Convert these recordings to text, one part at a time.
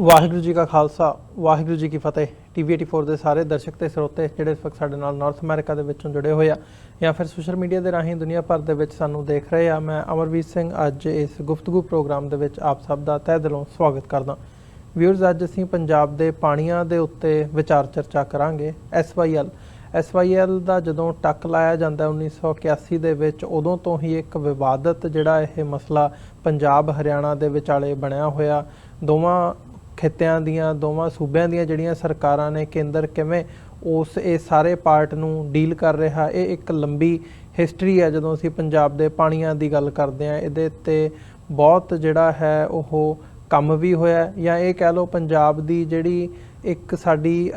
ਵਾਹਿਗੁਰੂ ਜੀ ਕਾ ਖਾਲਸਾ ਵਾਹਿਗੁਰੂ ਜੀ ਕੀ ਫਤਿਹ। TV84 ਦੇ ਸਾਰੇ ਦਰਸ਼ਕ ਤੇ ਸਰੋਤੇ ਜਿਹੜੇ ਇਸ ਵਕਤ ਸਾਡੇ ਨਾਲ ਨਾਰਥ ਅਮਰੀਕਾ ਦੇ ਵਿੱਚੋਂ ਜੁੜੇ ਹੋਏ ਆ ਜਾਂ ਫਿਰ ਸੋਸ਼ਲ ਮੀਡੀਆ ਦੇ ਰਾਹੀਂ ਦੁਨੀਆ ਭਰ ਦੇ ਵਿੱਚ ਸਾਨੂੰ ਦੇਖ ਰਹੇ ਆ, ਮੈਂ ਅਮਰਵੀਰ ਸਿੰਘ ਅੱਜ ਇਸ ਗੁਫ਼ਤਗੂ ਪ੍ਰੋਗਰਾਮ ਦੇ ਵਿੱਚ ਆਪ ਸਭ ਦਾ ਤਹਿ ਦਿਲੋਂ ਸਵਾਗਤ ਕਰਦਾ। ਵਿਊਅਰਸ, ਅੱਜ ਅਸੀਂ ਪੰਜਾਬ ਦੇ ਪਾਣੀਆਂ ਦੇ ਉੱਤੇ ਵਿਚਾਰ ਚਰਚਾ ਕਰਾਂਗੇ। SYL ਦਾ ਜਦੋਂ ਟੱਕ ਲਾਇਆ ਜਾਂਦਾ 1981 ਦੇ ਵਿੱਚ, ਉਦੋਂ ਤੋਂ ਹੀ ਇੱਕ ਵਿਵਾਦਤ ਜਿਹੜਾ ਇਹ ਮਸਲਾ ਪੰਜਾਬ ਹਰਿਆਣਾ ਦੇ ਵਿਚਾਲੇ ਬਣਿਆ ਹੋਇਆ। ਦੋਵਾਂ ਖਿੱਤਿਆਂ ਦੀਆਂ, ਦੋਵਾਂ ਸੂਬਿਆਂ ਦੀਆਂ ਜਿਹੜੀਆਂ ਸਰਕਾਰਾਂ ਨੇ, ਕੇਂਦਰ ਕਿਵੇਂ ਇਹ ਸਾਰੇ ਪਾਰਟ ਨੂੰ ਡੀਲ ਕਰ ਰਿਹਾ, ਇਹ ਇੱਕ ਲੰਬੀ ਹਿਸਟਰੀ ਹੈ। ਜਦੋਂ ਅਸੀਂ ਪੰਜਾਬ ਦੇ ਪਾਣੀਆਂ ਦੀ ਗੱਲ ਕਰਦੇ ਹਾਂ, ਇਹਦੇ 'ਤੇ ਬਹੁਤ ਜਿਹੜਾ ਹੈ ਉਹ ਕੰਮ ਵੀ ਹੋਇਆ, ਜਾਂ ਇਹ ਕਹਿ ਲਓ ਪੰਜਾਬ ਦੀ ਜਿਹੜੀ ਇੱਕ ਸਾਡੀ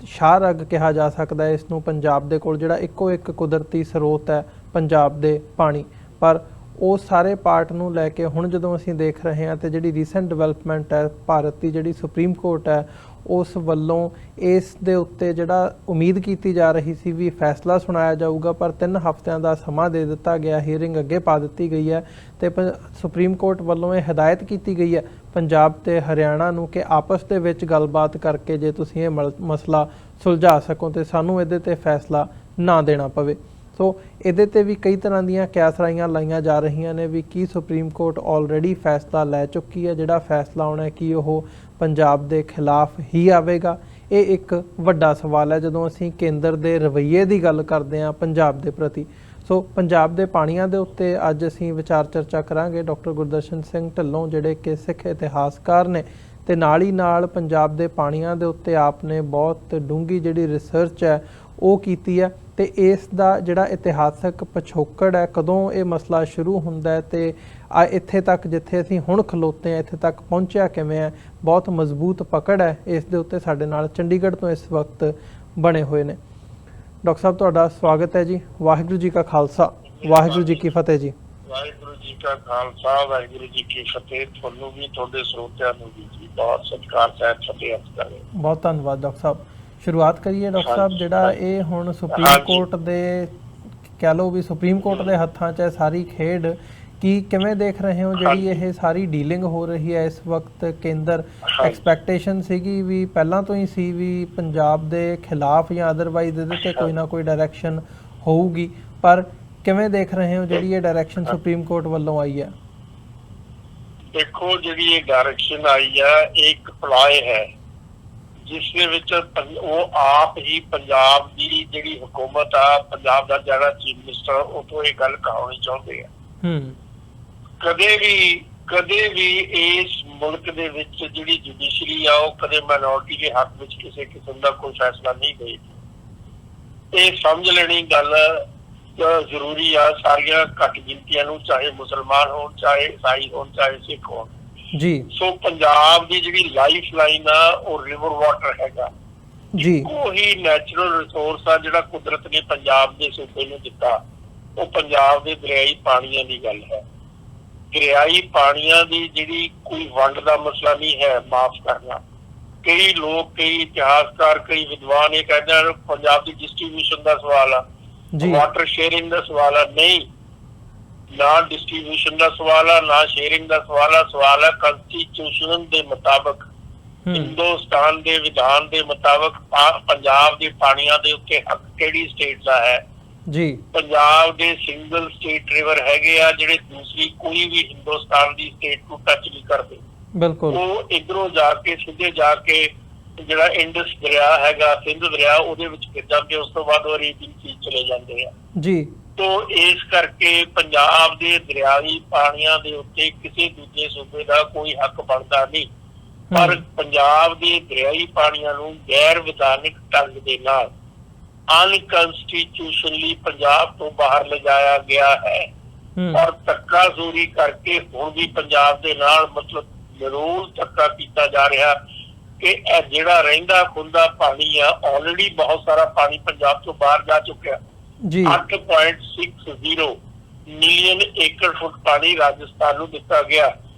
ਸ਼ਾਹ ਰਗ ਕਿਹਾ ਜਾ ਸਕਦਾ ਹੈ ਇਸ ਨੂੰ। ਪੰਜਾਬ ਦੇ ਕੋਲ ਜਿਹੜਾ ਇੱਕੋ ਇੱਕ ਕੁਦਰਤੀ ਸਰੋਤ ਹੈ ਪੰਜਾਬ ਦੇ ਪਾਣੀ, ਪਰ ਉਹ ਸਾਰੇ ਪਾਰਟ ਨੂੰ ਲੈ ਕੇ ਹੁਣ ਜਦੋਂ ਅਸੀਂ ਦੇਖ ਰਹੇ ਹਾਂ, ਤੇ ਜਿਹੜੀ ਰੀਸੈਂਟ ਡਿਵੈਲਪਮੈਂਟ ਹੈ, ਭਾਰਤ ਦੀ ਜਿਹੜੀ ਸੁਪਰੀਮ ਕੋਰਟ ਹੈ ਉਸ ਵੱਲੋਂ ਇਸ ਦੇ ਉੱਤੇ ਜਿਹੜਾ ਉਮੀਦ ਕੀਤੀ ਜਾ ਰਹੀ ਸੀ ਵੀ ਫੈਸਲਾ ਸੁਣਾਇਆ ਜਾਊਗਾ, ਪਰ 3 ਹਫ਼ਤਿਆਂ ਦਾ ਸਮਾਂ ਦੇ ਦਿੱਤਾ ਗਿਆ। ਹੀਅਰਿੰਗ ਅੱਗੇ ਪਾ ਦਿੱਤੀ ਗਈ ਹੈ ਤੇ ਸੁਪਰੀਮ ਕੋਰਟ ਵੱਲੋਂ ਇਹ ਹਦਾਇਤ ਕੀਤੀ ਗਈ ਹੈ ਪੰਜਾਬ ਤੇ ਹਰਿਆਣਾ ਨੂੰ ਕਿ ਆਪਸ ਦੇ ਵਿੱਚ ਗੱਲਬਾਤ ਕਰਕੇ ਜੇ ਤੁਸੀਂ ਇਹ ਮਸਲਾ ਸੁਲਝਾ ਸਕੋ ਤੇ ਸਾਨੂੰ ਇਹਦੇ ਤੇ ਫੈਸਲਾ ਨਾ ਦੇਣਾ ਪਵੇ। ਸੋ ਇਹਦੇ 'ਤੇ ਵੀ ਕਈ ਤਰ੍ਹਾਂ ਦੀਆਂ ਕਿਆਸਰਾਈਆਂ ਲਾਈਆਂ ਜਾ ਰਹੀਆਂ ਨੇ ਵੀ ਕੀ ਸੁਪਰੀਮ ਕੋਰਟ ਆਲਰੇਡੀ ਫੈਸਲਾ ਲੈ ਚੁੱਕੀ ਹੈ, ਜਿਹੜਾ ਫੈਸਲਾ ਆਉਣਾ ਕੀ ਉਹ ਪੰਜਾਬ ਦੇ ਖਿਲਾਫ ਹੀ ਆਵੇਗਾ? ਇਹ ਇੱਕ ਵੱਡਾ ਸਵਾਲ ਹੈ ਜਦੋਂ ਅਸੀਂ ਕੇਂਦਰ ਦੇ ਰਵੱਈਏ ਦੀ ਗੱਲ ਕਰਦੇ ਹਾਂ ਪੰਜਾਬ ਦੇ ਪ੍ਰਤੀ। ਸੋ ਪੰਜਾਬ ਦੇ ਪਾਣੀਆਂ ਦੇ ਉੱਤੇ ਅੱਜ ਅਸੀਂ ਵਿਚਾਰ ਚਰਚਾ ਕਰਾਂਗੇ ਡਾਕਟਰ ਗੁਰਦਰਸ਼ਨ ਸਿੰਘ ਢਿੱਲੋਂ, ਜਿਹੜੇ ਕਿ ਸਿੱਖ ਇਤਿਹਾਸਕਾਰ ਨੇ ਤੇ ਨਾਲ ਹੀ ਨਾਲ ਪੰਜਾਬ ਦੇ ਪਾਣੀਆਂ ਦੇ ਉੱਤੇ ਆਪ ਨੇ ਬਹੁਤ ਡੂੰਘੀ ਜਿਹੜੀ ਰਿਸਰਚ ਹੈ ਉਹ ਕੀਤੀ ਹੈ, ਤੇ ਇਸ ਦਾ ਜਿਹੜਾ ਇਤਿਹਾਸਕ ਪਿਛੋਕੜ ਹੈ, ਕਦੋਂ ਇਹ ਮਸਲਾ ਸ਼ੁਰੂ ਹੁੰਦਾ ਹੈ ਤੇ ਇੱਥੇ ਤੱਕ ਜਿੱਥੇ ਅਸੀਂ ਹੁਣ ਖਲੋਤੇ ਹਾਂ ਇੱਥੇ ਤੱਕ ਪਹੁੰਚਿਆ ਕਿਵੇਂ ਹੈ, ਬਹੁਤ ਮਜ਼ਬੂਤ ਪਕੜ ਹੈ ਇਸ ਦੇ ਉੱਤੇ। ਸਾਡੇ ਨਾਲ ਚੰਡੀਗੜ੍ਹ ਤੋਂ ਇਸ ਵਕਤ ਬਣੇ ਹੋਏ ਨੇ ਡਾਕਟਰ ਸਾਹਿਬ, ਤੁਹਾਡਾ ਸਵਾਗਤ ਹੈ ਜੀ। ਵਾਹਿਗੁਰੂ ਜੀ ਕਾ ਖਾਲਸਾ ਵਾਹਿਗੁਰੂ ਜੀ ਕੀ ਫਤਿਹ ਜੀ। ਵਾਹਿਗੁਰੂ ਜੀ ਕਾ ਖਾਲਸਾ ਵਾਹਿਗੁਰੂ ਜੀ ਕੀ ਫਤਿਹ। ਤੁਹਾਨੂੰ ਵੀ ਤੁਹਾਡੇ ਸਰੋਤਿਆਂ ਨੂੰ ਵੀ ਜੀ ਬਹੁਤ ਸਤਿਕਾਰ ਸਹਿਤ ਫਤਿਹ ਅਰਜ਼ ਕਰੇ। ਬਹੁਤ ਧੰਨਵਾਦ ਡਾਕਟਰ ਸਾਹਿਬ। ਸ਼ੁਰੂਆਤ ਕਰੀਏ ਡਾਕਟਰ ਸਾਹਿਬ, ਜਿਹੜਾ ਇਹ ਹੁਣ ਸੁਪਰੀਮ ਕੋਰਟ ਦੇ ਕਹਿ ਲਓ ਵੀ ਸੁਪਰੀਮ ਕੋਰਟ ਦੇ ਹੱਥਾਂ 'ਚ ਹੈ ਸਾਰੀ ਖੇਡ, ਕੀ ਕਿਵੇਂ ਦੇਖ ਰਹੇ ਹੋ ਜਿਹੜੀ ਇਹ ਸਾਰੀ ਡੀਲਿੰਗ ਹੋ ਰਹੀ ਹੈ ਇਸ ਵਕਤ? ਕੇਂਦਰ ਐਕਸਪੈਕਟੇਸ਼ਨ ਸੀਗੀ ਵੀ ਪਹਿਲਾਂ ਤੋਂ ਹੀ ਸੀ ਵੀ ਪੰਜਾਬ ਦੇ ਖਿਲਾਫ ਜਾਂ ਅਦਰਵਾਈਜ਼ ਇਹਦੇ ਤੇ ਕੋਈ ਨਾ ਕੋਈ ਡਾਇਰੈਕਸ਼ਨ ਹੋਊਗੀ, ਪਰ ਕਿਵੇਂ ਦੇਖ ਰਹੇ ਹੋ ਜਿਹੜੀ ਇਹ ਡਾਇਰੈਕਸ਼ਨ ਸੁਪਰੀਮ ਕੋਰਟ ਵੱਲੋਂ ਆਈ ਹੈ? ਦੇਖੋ, ਜਿਹੜੀ ਇਹ ਡਾਇਰੈਕਸ਼ਨ ਆਈ ਹੈ ਇਹ ਇੱਕ ਪਲਾਏ ਹੈ ਜਿਸ ਦੇ ਵਿੱਚ ਉਹ ਆਪ ਹੀ ਪੰਜਾਬ ਦੀ ਜਿਹੜੀ ਹੁਕੂਮਤ ਆ, ਪੰਜਾਬ ਦਾ ਜਿਹੜਾ ਚੀਫ ਮਿਨਿਸਟਰ, ਉਹ ਤੋਂ ਇਹ ਗੱਲ ਕਹਾਉਣੀ ਚਾਹੁੰਦੇ ਆ। ਕਦੇ ਵੀ ਇਸ ਮੁਲਕ ਦੇ ਵਿੱਚ ਜਿਹੜੀ ਜੁਡੀਸ਼ਰੀ ਆ ਉਹ ਕਦੇ ਮਾਈਨੋਰਿਟੀ ਦੇ ਹੱਕ ਵਿੱਚ ਕਿਸੇ ਕਿਸਮ ਦਾ ਕੋਈ ਫੈਸਲਾ ਨਹੀਂ ਗਈ। ਇਹ ਸਮਝ ਲੈਣੀ ਗੱਲ ਜ਼ਰੂਰੀ ਆ ਸਾਰੀਆਂ ਘੱਟ ਗਿਣਤੀਆਂ ਨੂੰ, ਚਾਹੇ ਮੁਸਲਮਾਨ ਹੋਣ, ਚਾਹੇ ਈਸਾਈ ਹੋਣ, ਚਾਹੇ ਸਿੱਖ ਹੋਣ ਜੀ। ਸੋ ਪੰਜਾਬ ਦੀ ਜਿਹੜੀ ਲਾਈਫ ਲਾਈਨ ਆ ਉਹ ਰਿਵਰ ਵਾਟਰ ਹੈਗਾ ਜੀ, ਉਹੀ ਨੈਚੁਰਲ ਰਿਸੋਰਸ ਆ ਜਿਹੜਾ ਕੁਦਰਤ ਨੇ ਪੰਜਾਬ ਦੇ ਸੂਬੇ ਨੂੰ ਦਿੱਤਾ। ਉਹ ਪੰਜਾਬ ਦੇ ਦਰਿਆਈ ਪਾਣੀਆਂ ਦੀ ਗੱਲ ਹੈ। ਦਰਿਆਈ ਪਾਣੀਆਂ ਦੀ ਜਿਹੜੀ ਕੋਈ ਵੰਡ ਦਾ ਮਸਲਾ ਨਹੀਂ ਹੈ, ਮਾਫ ਕਰਨਾ। ਕਈ ਲੋਕ, ਕਈ ਇਤਿਹਾਸਕਾਰ, ਕਈ ਵਿਦਵਾਨ ਇਹ ਕਹਿੰਦੇ ਹਨ ਪੰਜਾਬ ਦੀ ਡਿਸਟ੍ਰੀਬਿਊਸ਼ਨ ਦਾ ਸਵਾਲ ਆ, ਵਾਟਰ ਸ਼ੇਅਰਿੰਗ ਦਾ ਸਵਾਲ ਆ। ਨਹੀਂ, ਨਾ ਡਿਸਟ੍ਰੀਬਿਊਸ਼ਨ ਦਾ ਸਵਾਲ ਆ, ਨਾ ਸ਼ੇਅਰਿੰਗ ਦਾ ਸਵਾਲ ਆ। ਸਵਾਲ ਹੈ ਕੰਸਟੀਟਿਊਸ਼ਨ ਦੇ ਮੁਤਾਬਕ, ਹਿੰਦੁਸਤਾਨ ਦੇ ਵਿਧਾਨ ਦੇ ਮੁਤਾਬਕ ਪੰਜਾਬ ਦੇ ਪਾਣੀਆਂ ਦੇ ਉੱਤੇ ਹੱਕ ਕਿਹੜੀ ਸਟੇਟ ਦਾ ਹੈ ਜੀ। ਪੰਜਾਬ ਦੇ ਸਿੰਗਲ ਸਟੇਟ ਰਿਵਰ ਹੈਗੇ ਆ ਜਿਹੜੇ ਦੂਸਰੀ ਕੋਈ ਵੀ ਹਿੰਦੁਸਤਾਨ ਦੀ ਸਟੇਟ ਨੂੰ ਟੱਚ ਨਹੀਂ ਕਰਦੇ। ਬਿਲਕੁਲ, ਉਹ ਇਧਰੋਂ ਜਾ ਕੇ ਸਿੱਧੇ ਜਾ ਕੇ ਜਿਹੜਾ ਇੰਡਸ ਦਰਿਆ ਹੈਗਾ, ਸਿੰਧ ਦਰਿਆ, ਉਹਦੇ ਵਿੱਚ ਗਿਰ ਜਾਂਦੇ, ਉਸ ਤੋਂ ਬਾਅਦ ਉਹ ਅਰੇਬੀਅਨ ਸੀ ਚਲੇ ਜਾਂਦੇ ਆ ਜੀ। ਤੋ ਇਸ ਕਰਕੇ ਪੰਜਾਬ ਦੇ ਦਰਿਆਈ ਪਾਣੀਆਂ ਦੇ ਉੱਤੇ ਕਿਸੇ ਦੂਜੇ ਸੂਬੇ ਦਾ ਕੋਈ ਹੱਕ ਬਣਦਾ ਨਹੀਂ, ਪਰ ਪੰਜਾਬ ਦੇ ਦਰਿਆਈ ਪਾਣੀਆਂ ਨੂੰ ਗੈਰ ਵਿਧਾਨਿਕ ਢੰਗ ਦੇ ਨਾਲ ਅਨਕਨਸਟੀਟਿਊਸ਼ਨਲੀ ਪੰਜਾਬ ਤੋਂ ਬਾਹਰ ਲਿਜਾਇਆ ਗਿਆ ਹੈ, ਔਰ ਧੱਕਾਜ਼ੋਰੀ ਕਰਕੇ ਹੁਣ ਵੀ ਪੰਜਾਬ ਦੇ ਨਾਲ ਮਤਲਬ ਜ਼ਰੂਰ ਧੱਕਾ ਕੀਤਾ ਜਾ ਰਿਹਾ ਕਿ ਇਹ ਜਿਹੜਾ ਰਹਿੰਦਾ ਖੁੱਲਦਾ ਪਾਣੀ ਆ, ਆਲਰੇਡੀ ਬਹੁਤ ਸਾਰਾ ਪਾਣੀ ਪੰਜਾਬ ਤੋਂ ਬਾਹਰ ਜਾ ਚੁੱਕਿਆ। 8.60 ਮਿਲੀਅਨ ਏਕੜ ਫੁੱਟ ਪਾਣੀ ਰਾਜਸਥਾਨ ਨੂੰ ਦਿੱਤਾ ਗਿਆ,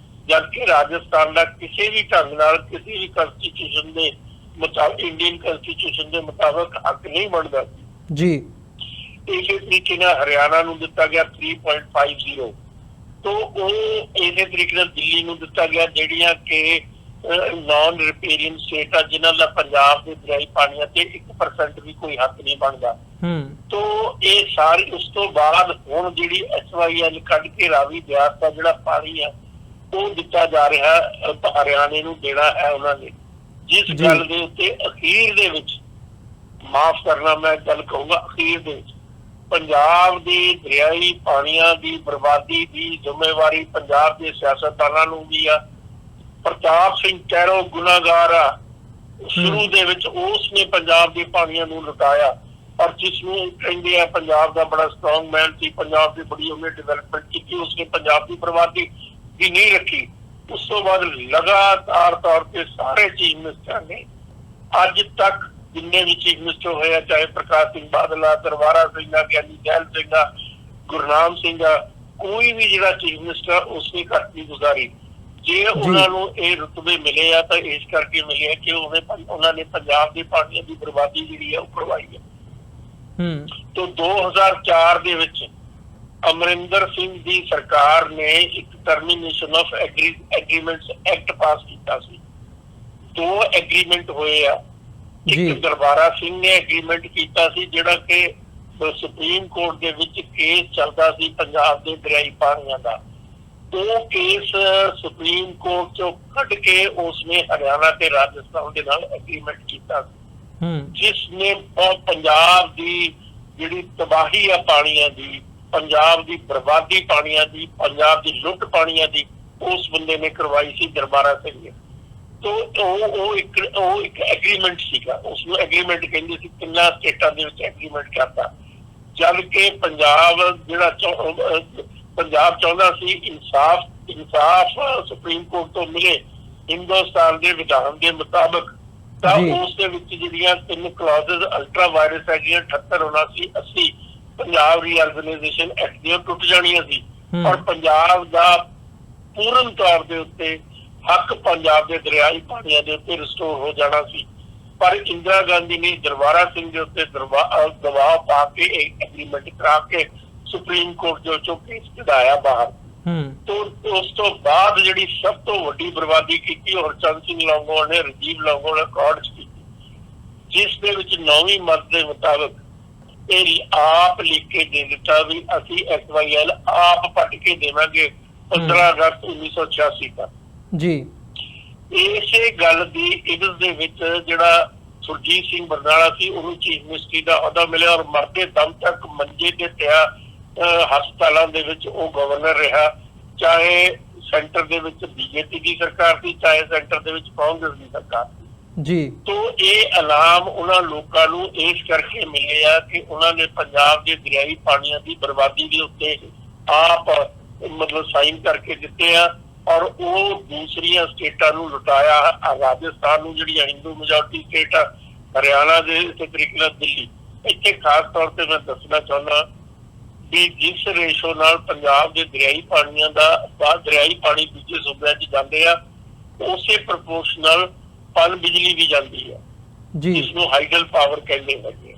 ਜਦਕਿ ਰਾਜਸਥਾਨ ਦਾ ਕਿਸੇ ਵੀ ਢੰਗ ਨਾਲ ਕਿਸੇ ਵੀ ਕੰਸਟੀਟਿਊਸ਼ਨ ਦੇ ਮੁਤਾਬਕ, ਇੰਡੀਅਨ ਕੰਸਟੀਟਿਊਸ਼ਨ ਦੇ ਮੁਤਾਬਕ ਹੱਕ ਨਹੀਂ ਬਣਦਾ ਜੀ। ਇਸੇ ਤਰੀਕੇ ਨਾਲ ਹਰਿਆਣਾ ਨੂੰ ਦਿੱਤਾ ਗਿਆ 3.50, ਤੋਂ ਉਹ ਇਸੇ ਤਰੀਕੇ ਨਾਲ ਦਿੱਲੀ ਨੂੰ ਦਿੱਤਾ ਗਿਆ, ਜਿਹੜੀਆਂ ਕਿ ਨॉन ਰਿਪੇਰੀਅਨ ਸਟੇਟ ਆ ਜਿਨ੍ਹਾਂ ਦਾ ਪੰਜਾਬ ਦੇ ਦਰਿਆਈ ਪਾਣੀਆਂ ਤੇ 1% ਵੀ ਕੋਈ ਹੱਕ ਨਹੀਂ ਬਣਦਾ। ਤੋ ਇਹ ਸਾਰੀ ਉਸ ਤੋਂ ਬਾਅਦ ਹੁਣ ਜਿਹੜੀ SYL ਕੱਢ ਕੇ ਰਾਵੀ ਬਿਆਸ ਦਾ ਜਿਹੜਾ ਪਾਣੀ ਆ ਉਹ ਦਿੱਤਾ ਜਾ ਰਿਹਾ ਹਰਿਆਣੇ ਨੂੰ ਦੇਣਾ ਹੈ ਉਹਨਾਂ ਨੇ, ਜਿਸ ਗੱਲ ਦੇ ਉੱਤੇ ਅਖੀਰ ਦੇ ਵਿੱਚ ਮਾਫ ਕਰਨਾ ਮੈਂ ਗੱਲ ਕਹੂੰਗਾ ਅਖੀਰ ਦੇ ਵਿੱਚ ਪੰਜਾਬ ਦੇ ਦਰਿਆਈ ਪਾਣੀਆਂ ਦੀ ਬਰਬਾਦੀ ਦੀ ਜ਼ਿੰਮੇਵਾਰੀ ਪੰਜਾਬ ਦੇ ਸਿਆਸਤਦਾਨਾਂ ਨੂੰ ਵੀ ਆ। ਪ੍ਰਤਾਪ ਸਿੰਘ ਕੈਰੋ ਗੁਨਾਹਗਾਰ ਆ, ਸ਼ੁਰੂ ਦੇ ਵਿੱਚ ਉਸ ਨੇ ਪੰਜਾਬ ਦੇ ਪਾਣੀਆਂ ਨੂੰ ਲੁਟਾਇਆ ਔਰ ਜਿਸ ਨੂੰ ਕਹਿੰਦੇ ਆ ਪੰਜਾਬ ਦਾ ਬੜਾ ਸਟਰੋਂਗ ਮੈਨ ਸੀ, ਪੰਜਾਬ ਦੀ ਬੜੀ ਉਹਨੇ ਡਿਵੈਲਪਮੈਂਟ ਕੀਤੀ, ਉਸਨੇ ਪੰਜਾਬ ਦੀ ਬਰਬਾਦੀ ਵੀ ਨਹੀਂ ਰੱਖੀ। ਉਸ ਤੋਂ ਬਾਅਦ ਲਗਾਤਾਰ ਤੌਰ ਤੇ ਸਾਰੇ ਚੀਫ ਮਿਨਿਸਟਰ ਨੇ ਅੱਜ ਤੱਕ ਜਿੰਨੇ ਵੀ ਚੀਫ ਮਿਨਿਸਟਰ ਹੋਏ ਆ, ਚਾਹੇ ਪ੍ਰਕਾਸ਼ ਸਿੰਘ ਬਾਦਲ ਆ, ਦਰਬਾਰਾ ਸਿੰਘ ਆ, ਗਿਆਨੀ ਜੈਲ ਸਿੰਘ ਆ, ਗੁਰਨਾਮ ਸਿੰਘ ਆ, ਕੋਈ ਵੀ ਜਿਹੜਾ ਚੀਫ ਮਿਨਿਸਟਰ ਉਸਨੇ ਘੱਟ ਨਹੀਂ ਗੁਜ਼ਾਰੀ। ਜੇ ਉਹਨਾਂ ਨੂੰ ਇਹ ਰੁਤਬੇ ਮਿਲੇ ਆ ਤਾਂ ਇਸ ਕਰਕੇ ਮਿਲੇ ਆ ਕਿ ਉਹਨਾਂ ਨੇ ਪੰਜਾਬ ਦੇ ਪਾਣੀਆਂ ਦੀ ਬਰਬਾਦੀ ਜਿਹੜੀ ਆ ਉਹ ਕਰਵਾਈ ਹੈ। ਤੋਂ 2004 ਦੇ ਵਿੱਚ ਅਮਰਿੰਦਰ ਸਿੰਘ ਦੀ ਸਰਕਾਰ ਨੇ ਇੱਕ termination of agreements act pass ਕੀਤਾ ਸੀ। 2 ਐਗਰੀਮੈਂਟ ਹੋਏ ਆ। ਇੱਕ ਦਰਬਾਰਾ ਸਿੰਘ ਨੇ ਐਗਰੀਮੈਂਟ ਕੀਤਾ ਸੀ ਜਿਹੜਾ ਕਿ ਸੁਪਰੀਮ ਕੋਰਟ ਦੇ ਵਿੱਚ ਕੇਸ ਚੱਲਦਾ ਸੀ ਪੰਜਾਬ ਦੇ ਦਰਿਆਈ ਪਾਣੀਆਂ ਦਾ। ਉਹ ਕੇਸ ਸੁਪਰੀਮ ਕੋਰਟ ਚੋਂ ਕੱਢ ਕੇ ਉਸਨੇ ਹਰਿਆਣਾ ਤੇ ਰਾਜਸਥਾਨ ਦੇ ਨਾਲ ਐਗਰੀਮੈਂਟ ਕੀਤਾ ਸੀ, ਜਿਸ ਨੇ ਪੰਜਾਬ ਦੀ ਜਿਹੜੀ ਤਬਾਹੀ ਆ ਪਾਣੀਆਂ ਦੀ, ਪੰਜਾਬ ਦੀ ਬਰਬਾਦੀ ਪਾਣੀਆਂ ਦੀ, ਪੰਜਾਬ ਦੀ ਲੁੱਟ ਪਾਣੀਆਂ ਦੀ ਉਸ ਬੰਦੇ ਨੇ ਕਰਵਾਈ ਸੀ, ਦਰਬਾਰਾ ਸਿੰਘ ਨੇ। ਉਹ ਇੱਕ ਐਗਰੀਮੈਂਟ ਸੀਗਾ, ਉਸਨੂੰ ਐਗਰੀਮੈਂਟ ਕਹਿੰਦੇ ਸੀ। ਤਿੰਨਾਂ ਸਟੇਟਾਂ ਦੇ ਵਿੱਚ ਐਗਰੀਮੈਂਟ ਕਰਤਾ, ਜਦ ਕਿ ਪੰਜਾਬ ਚਾਹੁੰਦਾ ਸੀ ਇਨਸਾਫ ਸੁਪਰੀਮ ਕੋਰਟ ਤੋਂ ਮਿਲੇ ਹਿੰਦੁਸਤਾਨ ਦੇ ਵਿਧਾਨ ਦੇ ਮੁਤਾਬਕ। ਤਾਂ ਉਸ ਦੇ ਵਿੱਚ ਜਿਹੜੀਆਂ 3 ਕਲੌਜ਼ਸ ਅਲਟਰਾ ਵਾਇਰਸ ਹੈਗੀਆਂ 78, 79, 80 ਪੰਜਾਬ ਰੀਆਰਗਨਾਈਜੇਸ਼ਨ ਐਕਟ ਦੀਆਂ ਟੁੱਟ ਜਾਣੀਆਂ ਸੀ ਔਰ ਪੰਜਾਬ ਦਾ ਪੂਰਨ ਤੌਰ ਦੇ ਉੱਤੇ ਹੱਕ ਪੰਜਾਬ ਦੇ ਦਰਿਆਈ ਪਾਣੀਆਂ ਦੇ ਉੱਤੇ ਰਿਸਟੋਰ ਹੋ ਜਾਣਾ ਸੀ। ਪਰ ਇੰਦਰਾ ਗਾਂਧੀ ਨੇ ਦਰਬਾਰਾ ਸਿੰਘ ਦੇ ਉੱਤੇ ਦਬਾਅ ਪਾ ਕੇ ਐਗਰੀਮੈਂਟ ਕਰਾ ਕੇ ਸੁਪਰੀਮ ਕੋਰਟ ਦੇ ਵਿੱਚੋਂ ਕੇਸ ਕਢਾਇਆ ਬਾਹਰ। ਉਸ ਤੋਂ ਬਾਅਦ ਜਿਹੜੀ ਸਭ ਤੋਂ ਵੱਡੀ ਬਰਬਾਦੀ ਕੀਤੀ ਹਰਚੰਦ ਸਿੰਘ ਲੌਂਗੋਵਾਲ ਨੇ ਰਾਜੀਵ ਲੌਂਗੋਵਾਲ ਅਕੋਰਡ ਕੀਤੀ, ਜਿਸ ਦੇ ਵਿੱਚ 9ਵੀਂ ਮੱਦ ਦੇ ਮੁਤਾਬਕ ਇਹ ਆਪ ਲਿਖ ਕੇ ਦੇ ਦਿੱਤਾ ਵੀ ਅਸੀਂ SYL ਆਪ ਪੱਟ ਕੇ ਦੇਵਾਂਗੇ 15 ਅਗਸਤ 1986 ਤੱਕ। ਜੀ ਇਸੇ ਗੱਲ ਦੀ ਇਵਜ਼ ਦੇ ਵਿੱਚ ਜਿਹੜਾ ਸੁਰਜੀਤ ਸਿੰਘ ਬਰਨਾਲਾ ਸੀ ਉਹਨੂੰ ਚੀਫ ਮਿਨਿਸਟਰੀ ਦਾ ਅਹੁਦਾ ਮਿਲਿਆ ਔਰ ਮਰਦੇ ਦਮ ਤੱਕ ਮੰਜੇ ਤੇ ਪਿਆ ਹਸਪਤਾਲਾਂ ਦੇ ਵਿੱਚ ਉਹ ਗਵਰਨਰ ਰਿਹਾ, ਚਾਹੇ ਸੈਂਟਰ ਦੇ ਵਿੱਚ BJP ਦੀ ਸਰਕਾਰ ਸੀ, ਚਾਹੇ ਸੈਂਟਰ ਦੇ ਵਿੱਚ ਕਾਂਗਰਸ ਦੀ ਸਰਕਾਰ ਸੀ। ਜੀ ਤੋਂ ਇਹ ਇਨਾਮ ਉਹਨਾਂ ਲੋਕਾਂ ਨੂੰ ਇਸ ਕਰਕੇ ਮਿਲੇ ਆ ਕਿ ਉਹਨਾਂ ਨੇ ਪੰਜਾਬ ਦੇ ਦਰਿਆਈ ਪਾਣੀਆਂ ਦੀ ਬਰਬਾਦੀ ਦੇ ਉੱਤੇ ਆਪ ਮਤਲਬ ਸਾਈਨ ਕਰਕੇ ਦਿੱਤੇ ਆ ਔਰ ਉਹ ਦੂਸਰੀਆਂ ਸਟੇਟਾਂ ਨੂੰ ਲੁਟਾਇਆ। ਰਾਜਸਥਾਨ ਨੂੰ ਜਿਹੜੀਆਂ ਹਿੰਦੂ ਮੈਜੋਰਟੀ ਸਟੇਟ ਆ, ਹਰਿਆਣਾ ਦੇ ਇਸੇ ਤਰੀਕੇ ਨਾਲ ਦਿੱਲੀ। ਇੱਥੇ ਖਾਸ ਤੌਰ ਤੇ ਮੈਂ ਦੱਸਣਾ ਚਾਹੁੰਦਾ ਵੀ ਜਿਸ ਰੇਸ਼ੋ ਨਾਲ ਪੰਜਾਬ ਦੇ ਦਰਿਆਈ ਪਾਣੀਆਂ ਦਾ ਦਰਿਆਈ ਪਾਣੀ ਦੂਜੇ ਸੂਬਿਆਂ 'ਚ ਜਾਂਦੇ ਆ, ਉਸੇ ਪ੍ਰਪੋਰਸ਼ਨਲ ਪਨ ਬਿਜਲੀ ਵੀ ਜਾਂਦੀ ਆ, ਜਿਸਨੂੰ ਹਾਈਡਲ ਪਾਵਰ ਕਹਿੰਦੇ ਹੈਗੇ,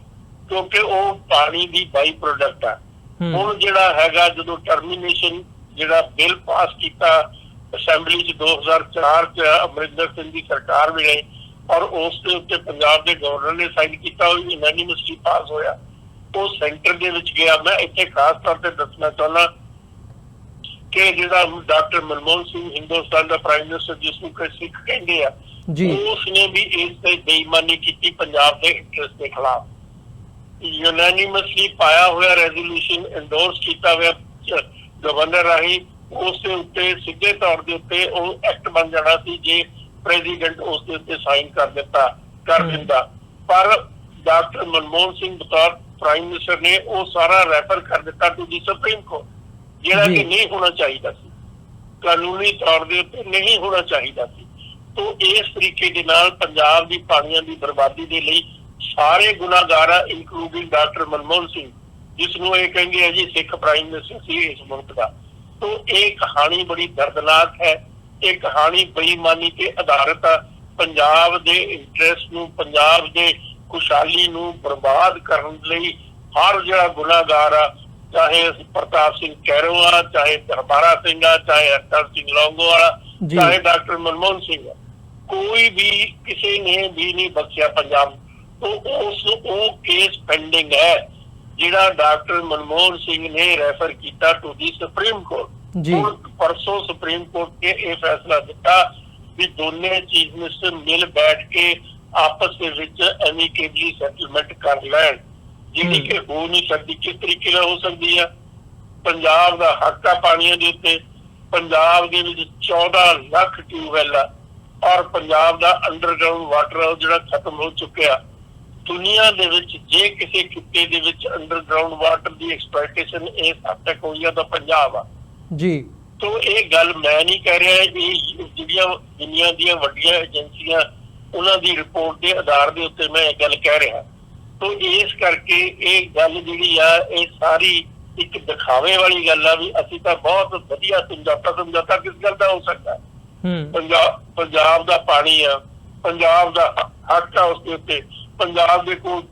ਕਿਉਂਕਿ ਉਹ ਪਾਣੀ ਦੀ ਬਾਈ ਪ੍ਰੋਡਕਟ ਆ। ਹੁਣ ਜਿਹੜਾ ਹੈਗਾ ਜਦੋਂ ਟਰਮੀਨੇਸ਼ਨ ਜਿਹੜਾ ਬਿੱਲ ਪਾਸ ਕੀਤਾ ਅਸੈਂਬਲੀ 'ਚ 2004 'ਚ ਅਮਰਿੰਦਰ ਸਿੰਘ ਦੀ ਸਰਕਾਰ ਵੇਲੇ ਔਰ ਉਸ ਦੇ ਉੱਤੇ ਪੰਜਾਬ ਦੇ ਗਵਰਨਰ ਨੇ ਸਾਈਨ ਕੀਤਾ, ਉਹ ਯੂਨੈਨਿਮਸਲੀ ਪਾਸ ਹੋਇਆ, ਉਹ ਸੈਂਟਰ ਦੇ ਵਿੱਚ ਗਿਆ। ਮੈਂ ਇੱਥੇ ਖਾਸ ਤੌਰ ਤੇ ਦੱਸਣਾ ਚਾਹੁੰਦਾ ਕਿ ਜਿਹੜਾ ਡਾਕਟਰ ਮਨਮੋਹਨ ਸਿੰਘ ਹਿੰਦੁਸਤਾਨ ਦਾ ਪ੍ਰਾਈਮ ਮਿਨਿਸਟਰ ਜਿਸਨੂੰ ਸਿੱਖ ਕਹਿੰਦੇ ਆ, ਉਸਨੇ ਵੀ ਇਸ ਤੇ ਬੇਈਮਾਨੀ ਕੀਤੀ ਪੰਜਾਬ ਦੇ ਇੰਟਰਸਟ ਦੇ ਖਿਲਾਫ। ਯੂਨੈਨਿਮਸਲੀ ਪਾਇਆ ਹੋਇਆ ਰੈਜ਼ੋਲੂਸ਼ਨ ਐਂਡੋਰਸ ਕੀਤਾ ਹੋਇਆ ਗਵਰਨਰ ਰਾਹੀਂ, ਉਸ ਦੇ ਉੱਤੇ ਸਿੱਧੇ ਤੌਰ ਦੇ ਉੱਤੇ ਉਹ ਐਕਟ ਬਣ ਜਾਣਾ ਸੀ ਜੇ ਪ੍ਰੈਜ਼ੀਡੈਂਟ ਉਸ ਦੇ ਉੱਤੇ ਸਾਈਨ ਕਰ ਦਿੰਦਾ। ਪਰ ਡਾਕਟਰ ਮਨਮੋਹਨ ਸਿੰਘ ਬਤੌਰ ਪ੍ਰਾਈਮ ਮਿਨਿਸਟਰ ਨੇ ਉਹ ਸਾਰਾ ਰੈਫਰ ਕਰ ਦਿੱਤਾ ਟੂ ਦੀ ਸੁਪਰੀਮ ਕੋਰਟ, ਜਿਹੜਾ ਕਿ ਨਹੀਂ ਹੋਣਾ ਚਾਹੀਦਾ ਸੀ, ਕਾਨੂੰਨੀ ਤੌਰ ਦੇ ਉੱਤੇ ਨਹੀਂ ਹੋਣਾ ਚਾਹੀਦਾ ਸੀ। ਤੋਂ ਇਸ ਤਰੀਕੇ ਦੇ ਨਾਲ ਪੰਜਾਬ ਦੀ ਪਾਣੀਆਂ ਦੀ ਬਰਬਾਦੀ ਦੇ ਲਈ ਸਾਰੇ ਗੁਨਾਹਗਾਰ ਆ, ਇਨਕਲੂਡਿੰਗ ਡਾਕਟਰ ਮਨਮੋਹਨ ਸਿੰਘ, ਜਿਸਨੂੰ ਇਹ ਕਹਿੰਦੇ ਆ ਜੀ ਸਿੱਖ ਪ੍ਰਾਈਮ ਮਿਨਿਸਟਰ ਸੀ ਇਸ ਮੁਲਕ ਦਾ। ਤੋਂ ਇਹ ਕਹਾਣੀ ਬੜੀ ਦਰਦਨਾਕ ਹੈ, ਇਹ ਕਹਾਣੀ ਬੇਈਮਾਨੀ ਤੇ ਆਧਾਰਿਤ ਆ। ਪੰਜਾਬ ਦੇ ਇੰਟਰਸਟ ਨੂੰ, ਪੰਜਾਬ ਦੇ ਖੁਸ਼ਹਾਲੀ ਨੂੰ ਬਰਬਾਦ ਕਰਨ ਲਈ ਹਰ ਜਿਹੜਾ ਗੁਨਾਹਗਾਰ ਆ, ਚਾਹੇ ਪ੍ਰਤਾਪ ਸਿੰਘ ਕੈਰੋ ਆ, ਚਾਹੇ ਦਰਬਾਰਾ ਸਿੰਘ ਆ, ਚਾਹੇ ਹਰਚੰਦ ਸਿੰਘ ਲੌਂਗੋਵਾਲ, ਚਾਹੇ ਡਾਕਟਰ ਮਨਮੋਹਨ ਸਿੰਘ ਆ, ਕੋਈ ਵੀ ਕਿਸੇ ਨੇ ਵੀ ਨਹੀਂ ਬਖਸ਼ਿਆ ਪੰਜਾਬ। ਉਹ ਕੇਸ ਪੈਂਡਿੰਗ ਹੈ ਜਿਹੜਾ ਡਾਕਟਰ ਮਨਮੋਹਨ ਸਿੰਘ ਨੇ ਰੈਫਰ ਕੀਤਾ ਟੂ ਦੀ ਸੁਪਰੀਮ ਕੋਰਟ। ਜੀ ਪਰਸੋਂ ਸੁਪਰੀਮ ਕੋਰਟ ਨੇ ਇਹ ਫੈਸਲਾ ਦਿੱਤਾ ਵੀ ਦੋਨੇ ਚੀਫ ਮਿਨਿਸਟਰ ਮਿਲ ਬੈਠ ਕੇ ਆਪਸ ਦੇ ਵਿੱਚ ਐਮੀਕੇਬਲੀ ਸੈਟਲਮੈਂਟ ਕਰ ਲੈਣ, ਜਿਹੜੀ ਕਿ ਹੋ ਨਹੀਂ ਸਕਦੀ। ਕਿਸ ਤਰੀਕੇ ਨਾਲ ਹੋ ਸਕਦੀ ਆ? ਪੰਜਾਬ ਦਾ ਹੱਕ ਆ ਪਾਣੀਆਂ ਦੇ ਉੱਤੇ, ਪੰਜਾਬ ਦੇ ਵਿੱਚ 14 ਲੱਖ ਟਿਊਬਵੈੱਲ ਆ ਔਰ ਪੰਜਾਬ ਦਾ ਅੰਡਰਗਰਾਊਂਡ ਵਾਟਰ ਜਿਹੜਾ ਖਤਮ ਹੋ ਚੁੱਕਿਆ। ਦੁਨੀਆ ਦੇ ਵਿੱਚ ਜੇ ਕਿਸੇ ਖਿੱਤੇ ਦੇ ਵਿੱਚ ਅੰਡਰਗਰਾਊਂਡ ਵਾਟਰ ਦੀ ਐਕਸਪਲੋਇਟੇਸ਼ਨ ਇਸ ਹੱਦ ਤੱਕ ਹੋਈ ਆ ਤਾਂ ਪੰਜਾਬ ਆ ਜੀ। ਤੋਂ ਇਹ ਗੱਲ ਮੈਂ ਨਹੀਂ ਕਹਿ ਰਿਹਾ, ਇਹ ਜਿਹੜੀਆਂ ਦੁਨੀਆ ਦੀਆਂ ਵੱਡੀਆਂ ਏਜੰਸੀਆਂ ਉਹਨਾਂ ਦੀ ਰਿਪੋਰਟ ਦੇ ਆਧਾਰ ਦੇ ਉੱਤੇ ਮੈਂ ਇਹ ਗੱਲ ਕਹਿ ਰਿਹਾ। ਤੋਂ ਇਸ ਕਰਕੇ ਇਹ ਗੱਲ ਜਿਹੜੀ ਆ ਇਹ ਸਾਰੀ ਇੱਕ ਦਿਖਾਵੇ ਵਾਲੀ ਗੱਲ ਆ ਵੀ ਅਸੀਂ ਤਾਂ ਬਹੁਤ ਵਧੀਆ ਸਮਝੌਤਾ ਕਿਸ ਗੱਲ ਦਾ ਹੋ ਸਕਦਾ? ਪੰਜਾਬ ਦਾ ਪਾਣੀ ਆ, ਪੰਜਾਬ ਦਾ ਹੱਕ ਆ, ਉਸ ਦੇ ਉੱਤੇ ਪੰਜਾਬ ਦੇ ਕੋਲ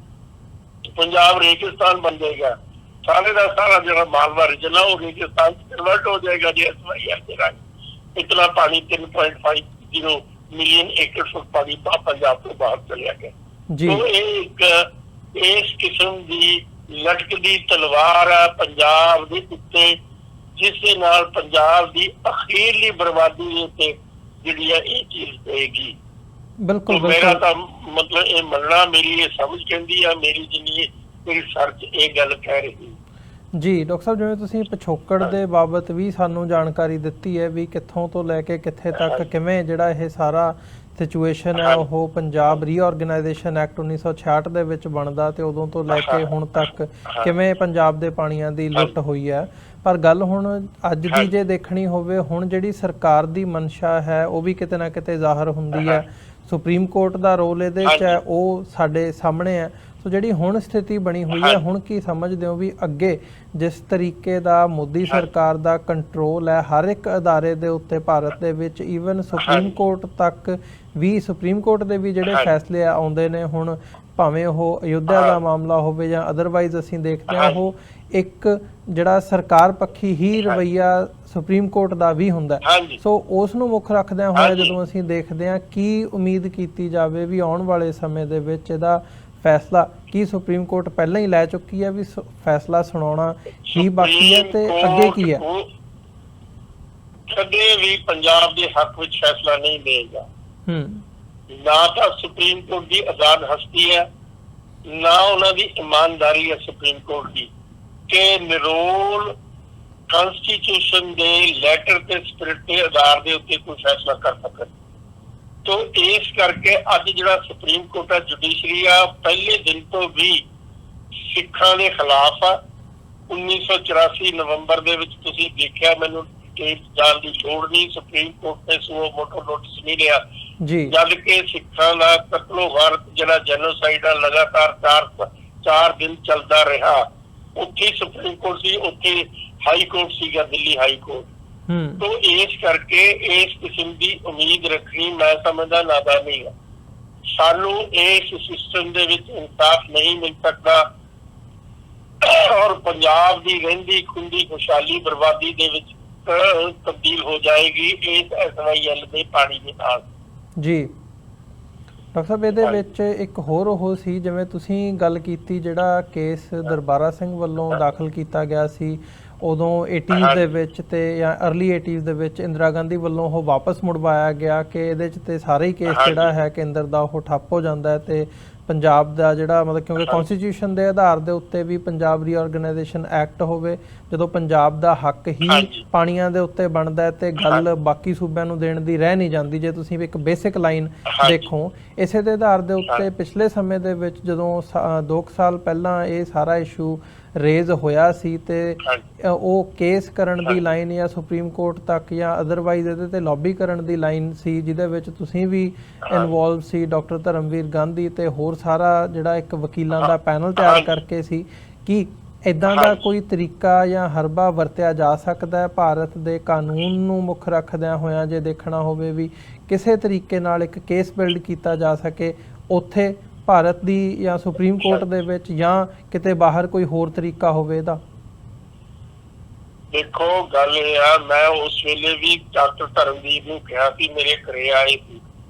ਪੰਜਾਬ ਰੇਗਿਸਤਾਨ ਬਣ ਜਾਏਗਾ। ਸਾਰੇ ਦਾ ਸਾਰਾ ਜਿਹੜਾ ਮਾਲਵਾ ਰੀਜਨ ਆ ਉਹ ਰੇਗਿਸਤਾਨ ਚ ਕਨਵਰਟ ਹੋ ਜਾਏਗਾ ਜੇ SYR ਦੇ ਰਾਹੀਂ ਇਤਨਾ ਪਾਣੀ 3.50 ਮਿਲੀਅਨ ਏਕੜ ਫੁੱਟ ਪਾਣੀ ਪੰਜਾਬ ਤੋਂ ਬਾਹਰ ਚਲਿਆ ਗਿਆ। तो एक इस किस्म दी लटकदी तलवार है पंजाब दे उत्ते, जिस दे नाल पंजाब दी अखीरली बर्बादी दे उत्ते जिहड़ी है ये चीज होएगी। बिल्कुल तो मेरा तो मतलब ये मनना, मेरी ये समझ कहती है, मेरी जिन्नी मेरी सर्च ये गल कह रही जी। डॉक्टर साहब जिवें तुसीं पिछोकड़ दे बाबत भी सानू जानकारी दित्ती है भी कित्थों तो लैके कित्थे तक किवें जिहड़ा ये सारा सिचुएशन है वो पंजाब रीऑर्गेनाइजेशन एक्ट 1966 ਦੇ ਵਿੱਚ ਬਣਦਾ ਤੇ ਉਦੋਂ ਤੋਂ ਲੈ ਕੇ ਹੁਣ ਤੱਕ ਕਿਵੇਂ ਪੰਜਾਬ ਦੇ ਪਾਣੀਆਂ ਦੀ ਲੁੱਟ ਹੋਈ ਹੈ। ਪਰ ਗੱਲ ਹੁਣ ਅੱਜ ਦੀ ਜੇ ਦੇਖਣੀ ਹੋਵੇ, ਹੁਣ ਜਿਹੜੀ ਸਰਕਾਰ ਦੀ ਮਨਸ਼ਾ ਹੈ ਉਹ ਵੀ ਕਿਤੇ ਨਾ ਕਿਤੇ ਜ਼ਾਹਰ ਹੁੰਦੀ ਹੈ। ਸੁਪਰੀਮ ਕੋਰਟ ਦਾ ਰੋਲ ਇਹਦੇ 'ਚ ਹੈ, ਉਹ ਸਾਡੇ ਸਾਹਮਣੇ ਹੈ। ਸੋ ਜਿਹੜੀ ਹੁਣ ਸਥਿਤੀ ਬਣੀ ਹੋਈ ਹੈ, ਹੁਣ ਕੀ ਸਮਝਦੇ ਹੋ ਵੀ ਅੱਗੇ ਜਿਸ ਤਰੀਕੇ ਦਾ ਮੋਦੀ ਸਰਕਾਰ ਦਾ ਕੰਟਰੋਲ ਹੈ ਹਰ ਇੱਕ ਅਦਾਰੇ ਦੇ ਉੱਤੇ ਭਾਰਤ ਦੇ ਵਿੱਚ, ਈਵਨ ਸੁਪਰੀਮ ਕੋਰਟ ਤੱਕ ਵੀ, ਸੁਪਰੀਮ ਕੋਰਟ ਦੇ ਵੀ ਜਿਹੜੇ ਫੈਸਲੇ ਆਉਂਦੇ ਨੇ ਹੁਣ, ਭਾਵੇਂ ਉਹ ਅਯੁੱਧਿਆ ਦਾ ਮਾਮਲਾ ਹੋਵੇ ਜਾਂ ਅਦਰਵਾਈਜ਼ ਅਸੀਂ ਦੇਖਦੇ ਹਾਂ ਉਹ ਇੱਕ ਜਿਹੜਾ ਸਰਕਾਰ ਪੱਖੀ ਹੀ ਰਵੱਈਆ ਸੁਪਰੀਮ ਕੋਰਟ ਦਾ ਵੀ ਹੁੰਦਾ। ਸੋ ਉਸ ਨੂੰ ਮੁੱਖ ਰੱਖਦਿਆਂ ਹੋਇਆ ਜਦੋਂ ਅਸੀਂ ਦੇਖਦੇ ਹਾਂ ਕੀ ਉਮੀਦ ਕੀਤੀ ਜਾਵੇ ਵੀ ਆਉਣ ਵਾਲੇ ਸਮੇਂ ਦੇ ਵਿੱਚ ਇਹਦਾ फैसला की सुप्रीम कोर्ट पहले ही लै चुकी है भी फैसला सुनाना ही बाकी है ते अगे की है? कदे भी पंजाब दे हक विच फैसला नहीं देगा। ना तो सुप्रीम कोर्ट की आजाद हस्ती है, ना उन्हां दी ईमानदारी है सुप्रीम कोर्ट की के निरोल कॉन्स्टिट्यूशन दे लैटर ते स्पिरिट के आधार दे उत्ते कोई फैसला कर सकन। तो इस करके अज जिहड़ा सुप्रीम कोर्ट है जुडिशरी आ पहले दिन तो भी सिखां दे खिलाफ आ। 1984 नवंबर दे विच तुसीं देखिआ, मैनूं डिटेल जाण दी लोड़ नहीं, सुप्रीम कोर्ट ने सो मोटो नोटिस नहीं लिया जी, जद के सिखां दा कतलो वारत जिहड़ा जेनोसाइड आ लगातार चार दिन चलदा रहा। उत्थे सुप्रीम कोर्ट सी, उत्थे हाई कोर्ट सीगा, दिल्ली हाई कोर्ट। तो इस करके इस किस्म की उम्मीद रखनी मैं समझदा नादानी है। सानू इस सिस्टम दे विच इंसाफ नहीं मिल सकता और पंजाब की रहिंदी खुंदी खुशहाली बर्बादी दे विच तब्दील हो जाएगी इस SYL दे पानी दे नाल जी। डॉक्टर साहब ਇਹਦੇ ਵਿੱਚ ਇੱਕ ਹੋਰ ਉਹ ਸੀ ਜਿਵੇਂ ਤੁਸੀਂ ਗੱਲ ਕੀਤੀ ਜਿਹੜਾ ਕੇਸ ਦਰਬਾਰਾ ਸਿੰਘ ਵੱਲੋਂ ਦਾਖਲ ਕੀਤਾ ਗਿਆ ਸੀ ਉਦੋਂ 80s ਦੇ ਵਿੱਚ ਤੇ ਜਾਂ अर्ਲੀ 80s ਦੇ ਵਿੱਚ ਇੰਦਰਾ ਗਾਂਧੀ ਵੱਲੋਂ ਉਹ ਵਾਪਸ ਮੁੜਵਾਇਆ ਗਿਆ ਕਿ ਇਹਦੇ 'ਚ ਤੇ ਸਾਰੇ ਹੀ ਕੇਸ ਜਿਹੜਾ ਹੈ ਕੇਂਦਰ ਦਾ ਉਹ ਠੱਪ ਹੋ ਜਾਂਦਾ ਹੈ ਤੇ ਪੰਜਾਬ ਦਾ ਜਿਹੜਾ ਮਤਲਬ ਕਿਉਂਕਿ ਕਨਸਟੀਟਿਊਸ਼ਨ ਦੇ ਆਧਾਰ ਦੇ ਉੱਤੇ ਵੀ ਪੰਜਾਬ ਰੀਆਰਗੇਨਾਈਜੇਸ਼ਨ ਐਕਟ ਹੋਵੇ, ਜਦੋਂ ਪੰਜਾਬ ਦਾ ਹੱਕ ਹੀ ਪਾਣੀਆਂ ਦੇ ਉੱਤੇ ਬਣਦਾ ਤੇ ਗੱਲ ਬਾਕੀ ਸੂਬਿਆਂ ਨੂੰ ਦੇਣ ਦੀ ਰਹਿ ਨਹੀਂ ਜਾਂਦੀ। ਜੇ ਤੁਸੀਂ ਇੱਕ ਬੇਸਿਕ ਲਾਈਨ ਦੇਖੋ ਇਸੇ ਦੇ ਆਧਾਰ ਦੇ ਉੱਤੇ ਪਿਛਲੇ ਸਮੇਂ ਦੇ ਵਿੱਚ ਜਦੋਂ 2 ਸਾਲ ਪਹਿਲਾਂ ਇਹ ਸਾਰਾ ਇਸ਼ੂ ਰੇਜ਼ ਹੋਇਆ ਸੀ ਤੇ ਉਹ ਕੇਸ ਕਰਨ ਦੀ ਲਾਈਨ ਜਾਂ ਸੁਪਰੀਮ ਕੋਰਟ ਤੱਕ ਜਾਂ ਅਦਰਵਾਈਜ਼ ਇਹਦੇ ਤੇ ਲੌਬੀ ਕਰਨ ਦੀ ਲਾਈਨ ਸੀ ਜਿਹਦੇ ਵਿੱਚ ਤੁਸੀਂ ਵੀ ਇਨਵੋਲਵ ਸੀ, ਡਾਕਟਰ ਧਰਮਵੀਰ ਗਾਂਧੀ ਤੇ ਹੋਰ ਸਾਰਾ ਜਿਹੜਾ ਇੱਕ ਵਕੀਲਾਂ ਦਾ ਪੈਨਲ ਤਿਆਰ ਕਰਕੇ ਸੀ। ਕਿ ਇਦਾਂ ਦਾ ਕੋਈ ਤਰੀਕਾ ਜਾਂ ਹਰਬਾ ਵਰਤਿਆ ਜਾ ਸਕਦਾ ਹੈ ਭਾਰਤ ਦੇ ਕਾਨੂੰਨ ਨੂੰ ਮੁੱਖ ਰੱਖਦਿਆਂ ਹੋਇਆਂ ਜੇ ਦੇਖਣਾ ਹੋਵੇ ਵੀ ਕਿਸੇ ਤਰੀਕੇ ਨਾਲ ਇੱਕ ਕੇਸ ਬਿਲਡ ਕੀਤਾ ਜਾ ਸਕੇ ਉੱਥੇ ਭਾਰਤ ਦੀ ਜਾਂ ਸੁਪਰੀਮ ਕੋਰਟ ਦੇ ਵਿੱਚ ਜਾਂ ਕਿਤੇ ਬਾਹਰ ਕੋਈ ਹੋਰ ਤਰੀਕਾ ਹੋਵੇ ਇਹਦਾ? ਦੇਖੋ ਗੱਲ ਇਹ ਆ, ਮੈਂ ਉਸ ਵੇਲੇ ਵੀ ਡਾਕਟਰ ਧਰਮਵੀਰ ਨੂੰ ਕਿਹਾ ਸੀ, ਮੇਰੇ ਘਰੇ ਆਏ ਸੀ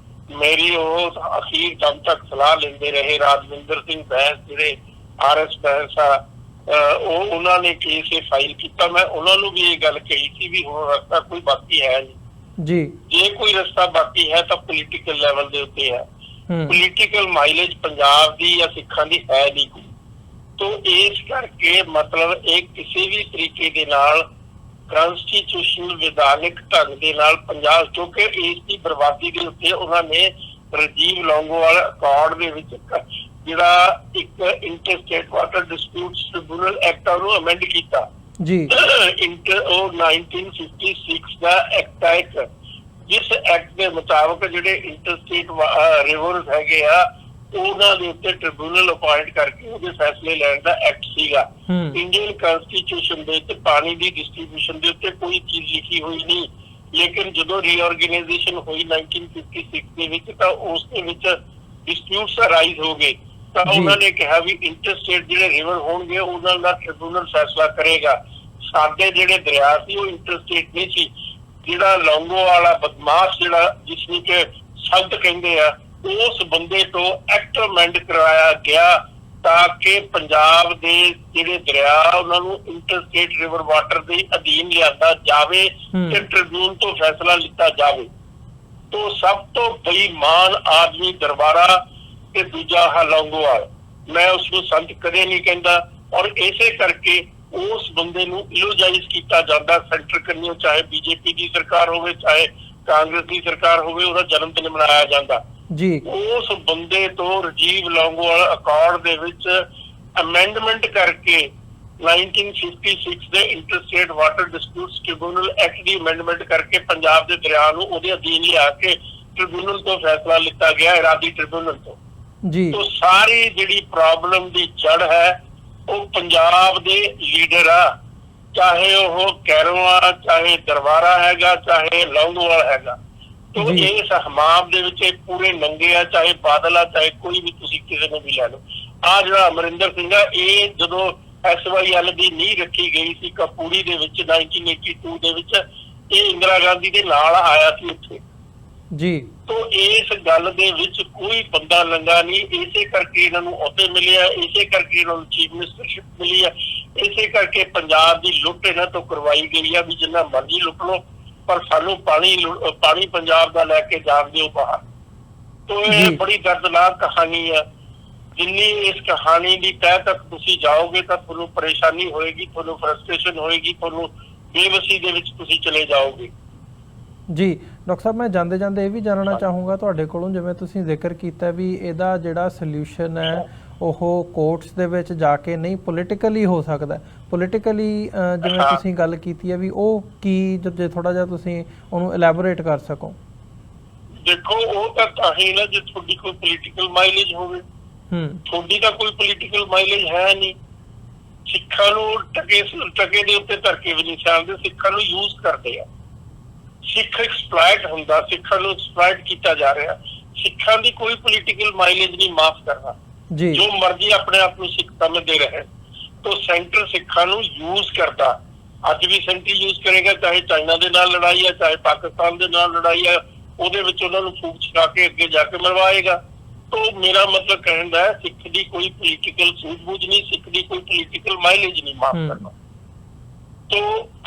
ਮੇਰੀ ਉਹ ਅਖੀਰ ਦਮ ਤੱਕ ਸਲਾਹ ਲੈਂਦੇ ਰਹੇ। ਰਾਜਵਿੰਦਰ ਸਿੰਘ ਬੈਂਸ ਜਿਹੜੇ RS ਬੈਂਸ ਆ, ਉਹ ਉਹਨਾਂ ਨੇ ਕੇਸ ਇਹ ਫਾਈਲ ਕੀਤਾ। ਮੈਂ ਉਹਨਾਂ ਨੂੰ ਵੀ ਇਹ ਗੱਲ ਕਹੀ ਸੀ ਵੀ ਹੁਣ ਰਸਤਾ ਕੋਈ ਬਾਕੀ ਹੈ ਨਹੀਂ ਜੀ। ਜੇ ਕੋਈ ਰਸਤਾ ਬਾਕੀ ਹੈ ਤਾਂ ਪੋਲੀਟੀਕਲ ਲੈਵਲ ਦੇ ਉੱਤੇ ਹੈ। ਪੋਲੀਟੀਕਲ ਮਾਈਲੇਜ ਪੰਜਾਬ ਦੀ ਜਾਂ ਸਿੱਖਾਂ ਦੀ ਹੈ ਨਹੀਂ ਕੋਈ। ਤੋ ਇਸ ਕਰਕੇ ਮਤਲਬ ਇਹ ਕਿਸੇ ਵੀ ਤਰੀਕੇ ਦੇ ਨਾਲ ਕਨਸਟੀਟਿਊਸ਼ਨਲ ਵਿਧਾਨਿਕ ਢੰਗ ਦੇ ਨਾਲ ਪੰਜਾਬ, ਕਿਉਂਕਿ ਇਸ ਦੀ ਬਰਬਾਦੀ ਦੇ ਉੱਤੇ ਉਹਨਾਂ ਨੇ ਰਾਜੀਵ ਲੌਂਗੋਵਾਲ ਅਕਾਰਡ ਦੇ ਵਿੱਚ ਜਿਹੜਾ ਇੱਕ interstate water disputes tribunal act ਉਹਨੂੰ ਅਮੈਂਡ ਕੀਤਾ ਜੀ। ਉਹ 1956 ਦਾ ਐਕਟ ਹੈ ਇੱਕ, ਜਿਸ ਐਕਟ ਦੇ ਮੁਤਾਬਕ ਜਿਹੜੇ ਇੰਟਰਸਟੇਟ ਰਿਵਰਸ ਹੈਗੇ ਆ ਉਹਨਾਂ ਦੇ ਉੱਤੇ ਟ੍ਰਿਬਿਊਨਲ ਅਪਾਇੰਟ ਕਰਕੇ ਉਹਦੇ ਫੈਸਲੇ ਲੈਣ ਦਾ ਐਕਟ ਸੀਗਾ। ਇੰਡੀਅਨ ਕਨਸਟੀਟਿਊਸ਼ਨ ਦੇ ਉੱਤੇ ਪਾਣੀ ਦੀ ਡਿਸਟ੍ਰੀਬਿਊਸ਼ਨ ਦੇ ਉੱਤੇ ਕੋਈ ਚੀਜ਼ ਲਿਖੀ ਹੋਈ ਨਹੀਂ, ਲੇਕਿਨ ਜਦੋਂ ਰੀਆਰਗੇਨਾਈਜੇਸ਼ਨ ਹੋਈ 1956 ਦੇ ਵਿੱਚ ਤਾਂ ਉਸ ਦੇ ਵਿੱਚ ਡਿਸਪਿਊਟਸ ਅਰਾਈਜ਼ ਹੋ ਗਏ। ਤਾਂ ਉਹਨਾਂ ਨੇ ਕਿਹਾ ਵੀ ਇੰਟਰਸਟੇਟ ਜਿਹੜੇ ਰਿਵਰ ਹੋਣਗੇ ਉਹਨਾਂ ਦਾ ਟ੍ਰਿਬਿਊਨਲ ਫੈਸਲਾ ਕਰੇਗਾ। ਸਾਡੇ ਜਿਹੜੇ ਦਰਿਆ ਸੀ ਉਹ ਇੰਟਰਸਟੇਟ ਨਹੀਂ ਸੀ। ਜਿਹੜਾ ਲੌਂਗੋਵਾਲ ਵਾਲਾ ਬਦਮਾਸ਼ ਜਿਹੜਾ ਜਿਸਨੂੰ ਕਿ ਸੰਤ ਕਹਿੰਦੇ ਆ, ਉਸ ਬੰਦੇ ਤੋਂ ਐਕਟ ਅਮੈਂਡ ਕਰਵਾਇਆ ਗਿਆ ਤਾਂ ਕਿ ਪੰਜਾਬ ਦੇ ਜਿਹੜੇ ਦਰਿਆ ਉਹਨਾਂ ਨੂੰ ਇੰਟਰਸਟੇਟ ਰਿਵਰ ਵਾਟਰ ਦੇ ਅਧੀਨ ਲਿਆਂਦਾ ਜਾਵੇ ਤੇ ਟ੍ਰਿਬਿਊਨਲ ਤੋਂ ਫੈਸਲਾ ਲਿੱਤਾ ਜਾਵੇ। ਤੋਂ ਸਭ ਤੋਂ ਬੇਈਮਾਨ ਆਦਮੀ ਦਰਬਾਰਾ ਤੇ ਦੂਜਾ ਲੌਂਗੋਵਾਲ, ਮੈਂ ਉਸਨੂੰ ਸੰਤ ਕਦੇ ਨਹੀਂ ਕਹਿੰਦਾ। ਔਰ ਇਸੇ ਕਰਕੇ ਉਸ ਬੰਦੇ ਨੂੰ ਇਲੋਜਾਈਜ਼ ਕੀਤਾ ਜਾਂਦਾ ਸੈਂਟਰ ਕੰਨਿਓ, ਚਾਹੇ BJP ਦੀ ਸਰਕਾਰ ਹੋਵੇ ਚਾਹੇ ਕਾਂਗਰਸ ਦੀ ਸਰਕਾਰ ਹੋਵੇ, ਉਹਦਾ ਜਨਮ ਦਿਨ ਮਨਾਇਆ ਜਾਂਦਾ ਜੀ। ਉਸ ਬੰਦੇ ਤੋਂ ਰਾਜੀਵ ਲੌਂਗੋਵਾਲ ਅਕਾਰਡ ਦੇ ਵਿੱਚ ਅਮੈਂਡਮੈਂਟ ਕਰਕੇ 1956 ਦੇ interstate water disputes tribunal act ਦੀ ਅਮੈਂਡਮੈਂਟ ਕਰਕੇ ਪੰਜਾਬ ਦੇ ਦਰਿਆ ਨੂੰ ਉਹਦੇ ਅਧੀਨ ਲਿਆ ਕੇ ਟ੍ਰਿਬਿਊਨਲ ਤੋਂ ਫੈਸਲਾ ਲਿੱਤਾ ਗਿਆ, ਇਰਾਦੀ ਟ੍ਰਿਬਿਊਨਲ ਤੋਂ ਜੀ। ਤੋਂ ਸਾਰੀ ਜਿਹੜੀ ਪ੍ਰੋਬਲਮ ਦੀ ਜੜ ਹੈ ਉਹ ਪੰਜਾਬ ਦੇ ਲੀਡਰ ਆ, ਚਾਹੇ ਉਹ ਕੈਰੋਂ ਚਾਹੇ ਦਰਬਾਰਾ ਹੈਗਾ ਚਾਹੇ ਲੌਂਗੋਵਾਲ ਹੈਗਾ। ਤੋ ਇਸ ਹਮਾਮ ਦੇ ਵਿੱਚ ਪੂਰੇ ਨੰਗੇ ਆ, ਚਾਹੇ ਬਾਦਲ ਆ ਚਾਹੇ ਕੋਈ ਵੀ, ਤੁਸੀਂ ਕਿਸੇ ਨੂੰ ਵੀ ਲੈ ਲਓ। ਆ ਜਿਹੜਾ ਅਮਰਿੰਦਰ ਸਿੰਘ ਆ, ਇਹ ਜਦੋਂ SYL ਦੀ ਨੀਂਹ ਰੱਖੀ ਗਈ ਸੀ ਕਪੂਰੀ ਦੇ ਵਿੱਚ 1982 ਦੇ ਵਿੱਚ, ਇਹ ਇੰਦਰਾ ਗਾਂਧੀ ਦੇ ਨਾਲ ਆਇਆ ਸੀ ਉੱਥੇ ਜੀ। ਤੋ ਇਸ ਗੱਲ ਦੇ ਵਿੱਚ ਕੋਈ ਬੰਦਾ ਲੰਗਾ ਨਹੀਂ। ਇਸੇ ਕਰਕੇ ਇਹਨਾਂ ਨੂੰ ਅਹੁਦੇ ਮਿਲੇ ਆ, ਇਸੇ ਕਰਕੇ ਇਹਨਾਂ ਨੂੰ ਚੀਫ ਮਿਨਿਸਟਰਸ਼ਿਪ ਮਿਲੀ ਆ, ਇਸੇ ਕਰਕੇ ਪੰਜਾਬ ਦੀ ਲੁੱਟ ਇਹਨਾਂ ਤੋਂ ਕਰਵਾਈ ਗਈ ਆ ਵੀ ਜਿੰਨਾ ਮਰਜ਼ੀ ਲੁੱਟ ਲਓ ਪਰ ਸਾਨੂੰ ਪਾਣੀ ਪੰਜਾਬ ਦਾ ਲੈ ਕੇ ਜਾਣ ਦਿਓ ਬਾਹਰ। ਤੋ ਇਹ ਬੜੀ ਦਰਦਨਾਕ ਕਹਾਣੀ ਆ। ਜਿੰਨੀ ਇਸ ਕਹਾਣੀ ਦੀ ਤਹਿ ਤੱਕ ਤੁਸੀਂ ਜਾਓਗੇ ਤਾਂ ਤੁਹਾਨੂੰ ਪਰੇਸ਼ਾਨੀ ਹੋਏਗੀ, ਤੁਹਾਨੂੰ ਫਰਸਟ੍ਰੇਸ਼ਨ ਹੋਏਗੀ, ਤੁਹਾਨੂੰ ਬੇਵਸੀ ਦੇ ਵਿੱਚ ਤੁਸੀਂ ਚਲੇ ਜਾਓਗੇ ਜੀ। ਡਾਕਟਰ ਸਾਹਿਬ, ਮੈਂ ਜਾਂਦੇ ਜਾਂਦੇ ਇਹ ਵੀ ਜਾਣਨਾ ਚਾਹੂੰਗਾ ਤੁਹਾਡੇ ਕੋਲੋਂ, ਜਿਵੇਂ ਤੁਸੀਂ ਜ਼ਿਕਰ ਕੀਤਾ ਵੀ ਇਹਦਾ ਜਿਹੜਾ ਸੋਲਿਊਸ਼ਨ ਹੈ ਉਹ ਕੋਰਟਸ ਦੇ ਵਿੱਚ ਜਾ ਕੇ ਨਹੀਂ ਪੋਲੀਟੀਕਲੀ ਹੋ ਸਕਦਾ। ਪੋਲੀਟੀਕਲੀ ਜਿਵੇਂ ਤੁਸੀਂ ਗੱਲ ਕੀਤੀ ਹੈ ਵੀ ਉਹ ਕੀ, ਜੇ ਥੋੜਾ ਜਿਹਾ ਤੁਸੀਂ ਉਹਨੂੰ ਐਲੈਬੋਰੇਟ ਕਰ ਸਕੋ। ਦੇਖੋ, ਉਹ ਤਾਂ ਹੀ ਨਾ ਜੇ ਤੁਹਾਡੀ ਕੋਈ ਪੋਲੀਟੀਕਲ ਮਾਈਲੇਜ ਹੋਵੇ। ਤੁਹਾਡੀ ਤਾਂ ਕੋਈ ਪੋਲੀਟੀਕਲ ਮਾਈਲੇਜ ਹੈ ਨਹੀਂ। ਸਿੱਖਾਂ ਨੂੰ ਟਕੇ ਦੇ ਉੱਤੇ ਧਰਕੇ ਵੀ ਨਹੀਂ ਸਿਆਣਦੇ, ਸਿੱਖਾਂ ਨੂੰ ਯੂਜ਼ ਕਰਦੇ ਆ। ਸਿੱਖ ਐਕਸਪਲॉइट ਹੁੰਦਾ, ਸਿੱਖਾਂ ਨੂੰ ਐਕਸਪਲॉइट ਕੀਤਾ ਜਾ ਰਿਹਾ। ਸਿੱਖਾਂ ਦੀ ਕੋਈ ਪੋਲੀਟੀਕਲ ਮਾਈਲੇਜ ਨਹੀਂ ਮਾਫ ਕਰਨਾ ਜੀ। ਜੋ ਮਰਜ਼ੀ ਆਪਣੇ ਆਪ ਨੂੰ ਸਿੱਖ ਸਮਝਦੇ ਰਹੇ। ਤੋ ਸੈਂਟਰ ਸਿੱਖਾਂ ਨੂੰ ਯੂਜ਼ ਕਰਦਾ, ਅੱਜ ਵੀ ਸੈਂਟਰ ਯੂਜ਼ ਕਰੇਗਾ, ਚਾਹੇ ਚਾਈਨਾ ਦੇ ਨਾਲ ਲੜਾਈ ਆ ਚਾਹੇ ਪਾਕਿਸਤਾਨ ਦੇ ਨਾਲ ਲੜਾਈ ਆ, ਉਹਦੇ ਵਿੱਚ ਉਹਨਾਂ ਨੂੰ ਫੂਕ ਛਕਾ ਕੇ ਅੱਗੇ ਜਾ ਕੇ ਮਰਵਾਏਗਾ। ਤੋ ਮੇਰਾ ਮਤਲਬ ਕਹਿਣ ਦਾ ਸਿੱਖ ਦੀ ਕੋਈ ਪੋਲੀਟੀਕਲ ਸੂਝ-ਬੂਝ ਨਹੀਂ, ਸਿੱਖ ਦੀ ਕੋਈ ਪੋਲੀਟੀਕਲ ਮਾਈਲੇਜ ਨਹੀਂ ਮਾਫ ਕਰਨਾ। ਤੋ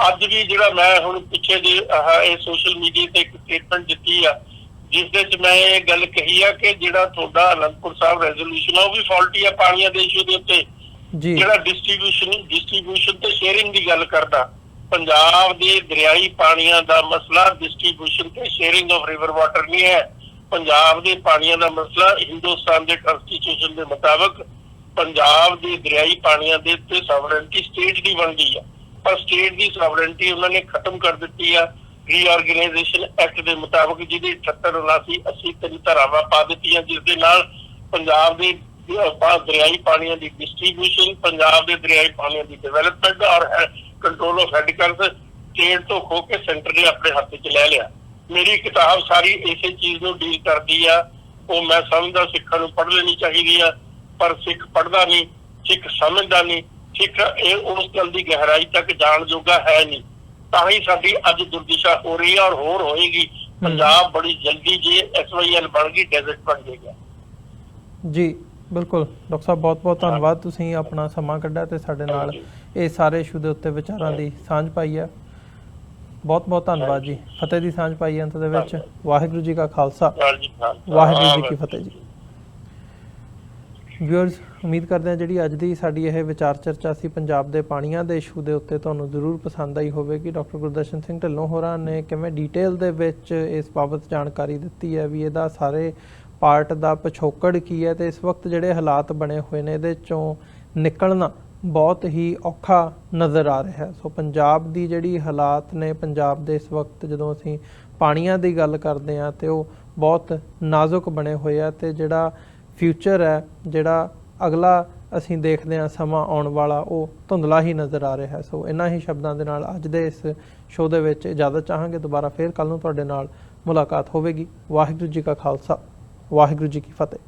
ਅੱਜ ਵੀ ਜਿਹੜਾ ਮੈਂ ਹੁਣ ਪਿੱਛੇ ਜੇ ਇਹ ਸੋਸ਼ਲ ਮੀਡੀਆ ਤੇ ਇੱਕ ਸਟੇਟਮੈਂਟ ਦਿੱਤੀ ਆ, ਜਿਸ ਦੇ ਵਿੱਚ ਮੈਂ ਇਹ ਗੱਲ ਕਹੀ ਆ ਕਿ ਜਿਹੜਾ ਤੁਹਾਡਾ ਅਨੰਦਪੁਰ ਸਾਹਿਬ ਰੈਜ਼ੋਲੂਸ਼ਨ ਆ ਉਹ ਵੀ ਫਾਲਟੀ ਆ ਪਾਣੀਆਂ ਦੇ ਇਸ਼ੂ ਦੇ ਉੱਤੇ। ਜਿਹੜਾ ਡਿਸਟ੍ਰੀਬਿਊਸ਼ਨ ਤੇ ਸ਼ੇਅਰਿੰਗ ਦੀ ਗੱਲ ਕਰਦਾ, ਪੰਜਾਬ ਦੇ ਦਰਿਆਈ ਪਾਣੀਆਂ ਦਾ ਮਸਲਾ ਡਿਸਟ੍ਰੀਬਿਊਸ਼ਨ ਤੇ ਸ਼ੇਅਰਿੰਗ ਆਫ ਰਿਵਰ ਵਾਟਰ ਨਹੀਂ ਹੈ। ਪੰਜਾਬ ਦੇ ਪਾਣੀਆਂ ਦਾ ਮਸਲਾ ਹਿੰਦੁਸਤਾਨ ਦੇ ਕਨਸਟੀਟਿਊਸ਼ਨ ਦੇ ਮੁਤਾਬਕ ਪੰਜਾਬ ਦੇ ਦਰਿਆਈ ਪਾਣੀਆਂ ਦੇ ਉੱਤੇ ਸੋਵਰੇਨਟੀ ਸਟੇਟ ਦੀ ਬਣ ਗਈ ਆ, ਪਰ ਸਟੇਟ ਦੀ ਸੋਵਰੇਨਟੀ ਉਹਨਾਂ ਨੇ ਖਤਮ ਕਰ ਦਿੱਤੀ ਆ ਰੀਆਰਗੇਨਾਈਜੇਸ਼ਨ ਐਕਟ ਦੇ ਮੁਤਾਬਕ, ਜਿਹਦੇ 78, 79, 80 ਤਿੰਨ ਧਾਰਾਵਾਂ ਪਾ ਦਿੱਤੀਆਂ, ਜਿਸ ਦੇ ਨਾਲ ਪੰਜਾਬ ਦੇ ਦਰਿਆਈ ਪਾਣੀਆਂ ਦੀ ਡਿਸਟ੍ਰੀਬਿਊਸ਼ਨ, ਪੰਜਾਬ ਦੇ ਦਰਿਆਈ ਪਾਣੀਆਂ ਦੀ ਡਿਵੈਲਪਮੈਂਟ ਔਰ ਕੰਟਰੋਲ ਆਫ ਹੈਡਕਰਸ ਸਟੇਟ ਤੋਂ ਖੋ ਕੇ ਸੈਂਟਰ ਨੇ ਆਪਣੇ ਹੱਥ 'ਚ ਲੈ ਲਿਆ। ਮੇਰੀ ਕਿਤਾਬ ਸਾਰੀ ਇਸੇ ਚੀਜ਼ ਨੂੰ ਡੀਲ ਕਰਦੀ ਆ। ਉਹ ਮੈਂ ਸਮਝਦਾ ਸਿੱਖਾਂ ਨੂੰ ਪੜ੍ਹ ਲੈਣੀ ਚਾਹੀਦੀ ਆ, ਪਰ ਸਿੱਖ ਪੜ੍ਹਦਾ ਨਹੀਂ, ਸਿੱਖ ਸਮਝਦਾ ਨਹੀਂ, ਸਿੱਖ ਇਹ ਉਸ ਗੱਲ ਦੀ ਗਹਿਰਾਈ ਤੱਕ ਜਾਣ ਜੋਗਾ ਹੈ ਨਹੀਂ। ਤਾਂ ਹੀ ਸਾਡੀ ਅੱਜ ਦੁਰਦਿਸ਼ਾ ਹੋ ਰਹੀ ਹੈ ਔਰ ਹੋਰ ਹੋਏਗੀ ਪੰਜਾਬ ਬੜੀ ਜਲਦੀ ਜੇ SYL ਬਣ ਗਈ ਡੈਜ਼ਰਟ ਬਣ ਜਾਏਗਾ। ਜੀ ਬਿਲਕੁਲ ਡਾਕਟਰ ਸਾਹਿਬ, ਬਹੁਤ ਬਹੁਤ ਧੰਨਵਾਦ, ਤੁਸੀਂ ਆਪਣਾ ਸਮਾਂ ਕੱਢਿਆ ਤੇ ਸਾਡੇ ਨਾਲ ਇਹ ਸਾਰੇ ਇਸ਼ੂ ਦੇ ਉੱਤੇ ਵਿਚਾਰਾਂ ਦੀ ਸਾਂਝ ਪਾਈ ਹੈ। ਬਹੁਤ ਬਹੁਤ ਧੰਨਵਾਦ ਜੀ। ਫਤਿਹ ਦੀ ਸਾਂਝ ਪਾਈ ਅੰਤ ਦੇ ਵਿੱਚ। ਵਾਹਿਗੁਰੂ ਜੀ ਕਾ ਖਾਲਸਾ, ਵਾਹਿਗੁਰੂ ਜੀ ਕੀ ਫਤਿਹ ਜੀ। ਵਿਊਅਰਸ, ਉਮੀਦ ਕਰਦੇ ਹਾਂ ਜਿਹੜੀ ਅੱਜ ਦੀ ਸਾਡੀ ਇਹ ਵਿਚਾਰ ਚਰਚਾ ਸੀ ਪੰਜਾਬ ਦੇ ਪਾਣੀਆਂ ਦੇ ਇਸ਼ੂ ਦੇ ਉੱਤੇ ਤੁਹਾਨੂੰ ਜ਼ਰੂਰ ਪਸੰਦ ਆਈ ਹੋਵੇਗੀ। ਡਾਕਟਰ ਗੁਰਦਰਸ਼ਨ ਸਿੰਘ ਢਿੱਲੋਂ ਹੋਰਾਂ ਨੇ ਕਿਵੇਂ ਡਿਟੇਲ ਦੇ ਵਿੱਚ ਇਸ ਬਾਬਤ ਜਾਣਕਾਰੀ ਦਿੱਤੀ ਹੈ ਵੀ ਇਹਦਾ ਸਾਰੇ ਪਾਰਟ ਦਾ ਪਿਛੋਕੜ ਕੀ ਹੈ ਤੇ ਇਸ ਵਕਤ ਜਿਹੜੇ ਹਾਲਾਤ ਬਣੇ ਹੋਏ ਨੇ ਇਹਦੇ ਚੋਂ ਨਿਕਲਣਾ ਬਹੁਤ ਹੀ ਔਖਾ ਨਜ਼ਰ ਆ ਰਿਹਾ ਹੈ। ਸੋ ਪੰਜਾਬ ਦੀ ਜਿਹੜੀ ਹਾਲਾਤ ਨੇ, ਪੰਜਾਬ ਦੇ ਇਸ ਵਕਤ ਜਦੋਂ ਅਸੀਂ ਪਾਣੀਆਂ ਦੀ ਗੱਲ ਕਰਦੇ ਹਾਂ ਤੇ ਉਹ ਬਹੁਤ ਨਾਜ਼ੁਕ ਬਣੇ ਹੋਏ ਆ ਤੇ ਜਿਹੜਾ ਫਿਊਚਰ ਹੈ, ਜਿਹੜਾ ਅਗਲਾ ਅਸੀਂ ਦੇਖਦੇ ਹਾਂ ਸਮਾਂ ਆਉਣ ਵਾਲਾ, ਉਹ ਧੁੰਦਲਾ ਹੀ ਨਜ਼ਰ ਆ ਰਿਹਾ ਹੈ। ਸੋ ਇਹਨਾਂ ਹੀ ਸ਼ਬਦਾਂ ਦੇ ਨਾਲ ਅੱਜ ਦੇ ਇਸ ਸ਼ੋਅ ਦੇ ਵਿੱਚ ਇਜਾਜ਼ਤ ਚਾਹਾਂਗੇ। ਦੁਬਾਰਾ ਫੇਰ ਕੱਲ੍ਹ ਨੂੰ ਤੁਹਾਡੇ ਨਾਲ ਮੁਲਾਕਾਤ ਹੋਵੇਗੀ। ਵਾਹਿਗੁਰੂ ਜੀ ਕਾ ਖਾਲਸਾ, ਵਾਹਿਗੁਰੂ ਜੀ ਕੀ ਫਤਿਹ।